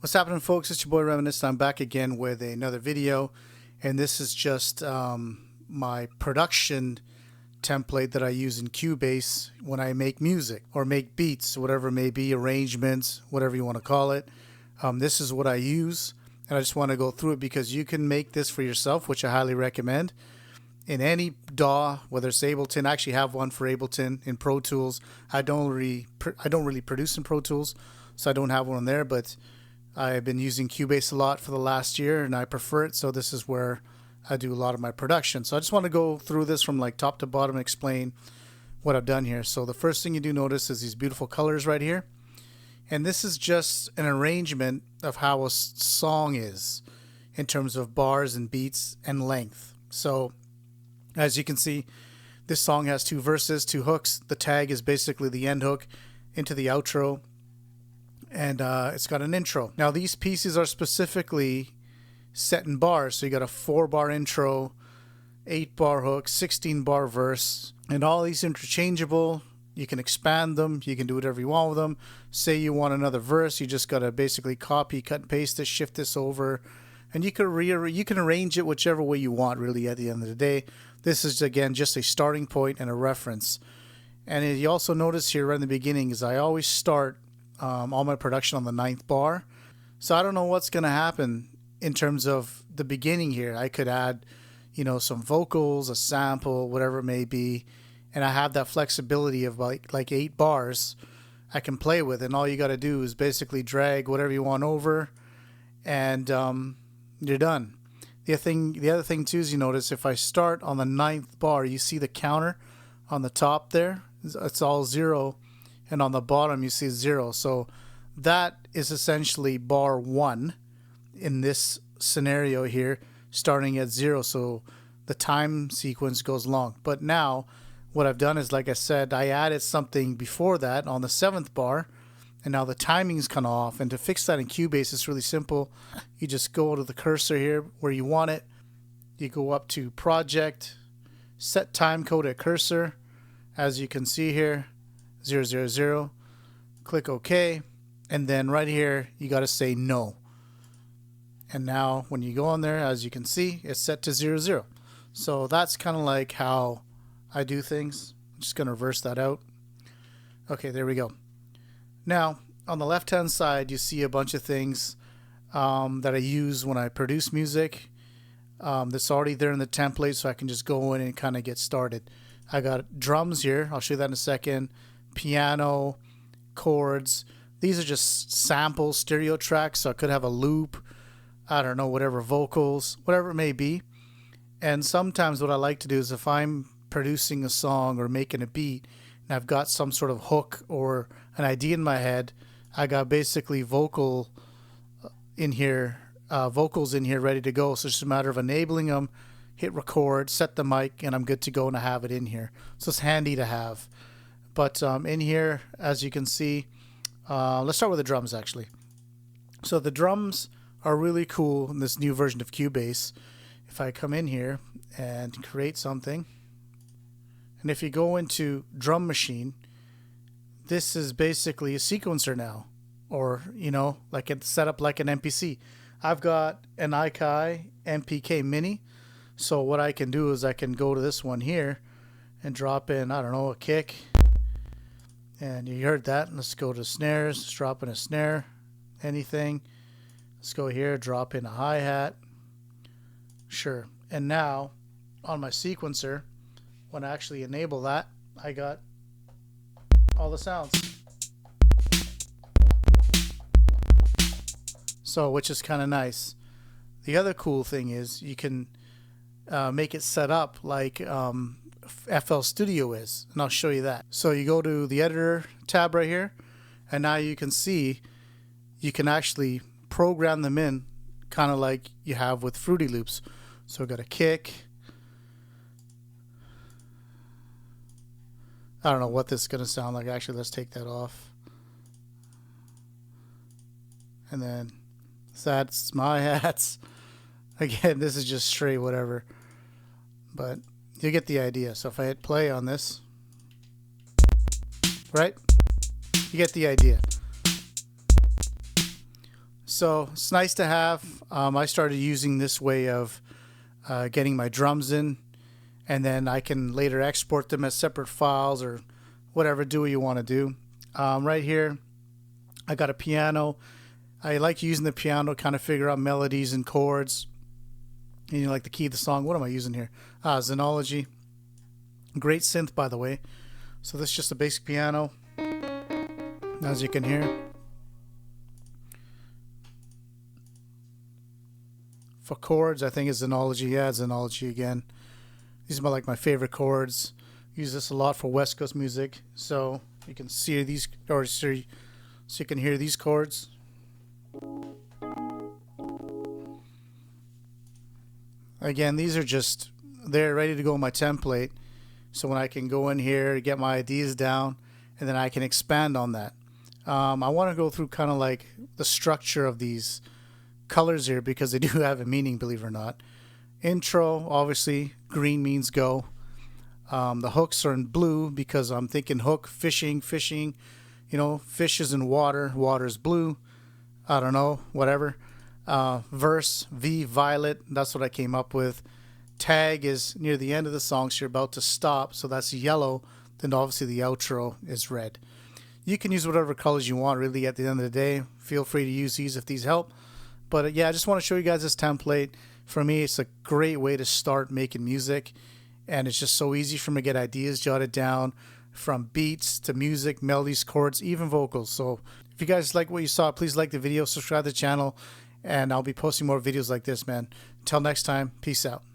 What's happening, folks? It's your boy Reminisce. I'm back again with another video, and this is just my production template that I use in Cubase when I make music or make beats, whatever it may be, arrangements, whatever you want to call it. This is what I use, and I just want to go through it because you can make this for yourself, which I highly recommend. In any DAW, whether it's Ableton, I actually have one for Ableton in Pro Tools. I don't really produce in Pro Tools, so I don't have one there, but I've been using Cubase a lot for the last year and I prefer it, so this is where I do a lot of my production. So I just want to go through this from like top to bottom and explain what I've done here. So the first thing you do notice is these beautiful colors right here, and this is just an arrangement of how a song is in terms of bars and beats and length. So as you can see, this song has two verses, two hooks. The tag is basically the end hook into the outro, and it's got an intro. Now these pieces are specifically set in bars, so you got a 4-bar intro, 8-bar hook, 16-bar verse, and all these interchangeable. You can expand them, you can do whatever you want with them. Say you want another verse, you just gotta basically copy, cut and paste this, shift this over, and you can arrange it whichever way you want, really, at the end of the day. This is, again, just a starting point and a reference. And you also notice here right in the beginning is I always start all my production on the 9th bar. So I don't know what's going to happen in terms of the beginning here. I could add, some vocals, a sample, whatever it may be, and I have that flexibility of like 8 bars I can play with, and all you got to do is basically drag whatever you want over, and you're done. The other thing too is, you notice if I start on the 9th bar, you see the counter on the top there, it's all 0. And on the bottom you see 0. So that is essentially bar 1 in this scenario here, starting at 0. So the time sequence goes long. But now what I've done is, like I said, I added something before that on the 7th bar, and now the timing's kind of off. And to fix that in Cubase, it's really simple. You just go to the cursor here where you want it. You go up to Project, set time code at cursor. As you can see here, 000, click OK, and then right here you got to say no. And now when you go on there, as you can see, it's set to 00. So that's kind of like how I do things. I'm just going to reverse that out. Okay, there we go. Now on the left hand side you see a bunch of things that I use when I produce music. That's already there in the template, so I can just go in and kind of get started. I got drums here, I'll show you that in a second. Piano, chords. These are just sample stereo tracks, so I could have a loop, I don't know, whatever, vocals, whatever it may be. And sometimes what I like to do is if I'm producing a song or making a beat and I've got some sort of hook or an idea in my head, I got basically vocals in here ready to go. So it's just a matter of enabling them, hit record, set the mic, and I'm good to go, and I have it in here. So it's handy to have. But in here, as you can see, let's start with the drums actually. So the drums are really cool in this new version of Cubase. If I come in here and create something, and if you go into Drum Machine, this is basically a sequencer now, or like it's set up like an MPC. I've got an Ikai MPK Mini, so what I can do is I can go to this one here and drop in, I don't know, a kick. And you heard that. Let's go to snares. Let's drop in a snare. Anything. Let's go here. Drop in a hi-hat. Sure. And now on my sequencer, when I actually enable that, I got all the sounds. So, which is kind of nice. The other cool thing is you can make it set up like FL Studio is, and I'll show you that. So you go to the editor tab right here, and now you can see you can actually program them in kind of like you have with Fruity Loops. So I've got a kick. I don't know what this is going to sound like. Actually, let's take that off. And then that's my hats. Again, this is just straight whatever, but you get the idea. So if I hit play on this, right, you get the idea. So it's nice to have. I started using this way of getting my drums in, and then I can later export them as separate files or whatever, do what you want to do. Right here, I got a piano. I like using the piano to kind of figure out melodies and chords. And like the key of the song. What am I using here? Xenology. Great synth, by the way. So this is just a basic piano, as you can hear. For chords, I think it's Xenology. Yeah, it's Xenology again. These are like my favorite chords. Use this a lot for West Coast music. So you can see these, or so you can hear these chords. Again, these are just, they're ready to go in my template. So when I can go in here, get my ideas down, and then I can expand on that. I want to go through kind of like the structure of these colors here because they do have a meaning, believe it or not. Intro, obviously, green means go. The hooks are in blue because I'm thinking hook, fishing, you know, fish is in water, water is blue. I don't know, whatever. Verse, V, violet, that's what I came up with. Tag is near the end of the song, so you're about to stop, so that's yellow. Then obviously the outro is red. You can use whatever colors you want, really, at the end of the day. Feel free to use these if these help. But yeah, I just want to show you guys this template. For me, it's a great way to start making music, and it's just so easy for me to get ideas jotted down, from beats to music, melodies, chords, even vocals. So if you guys like what you saw, please like the video, subscribe to the channel, and I'll be posting more videos like this, man. Until next time, peace out.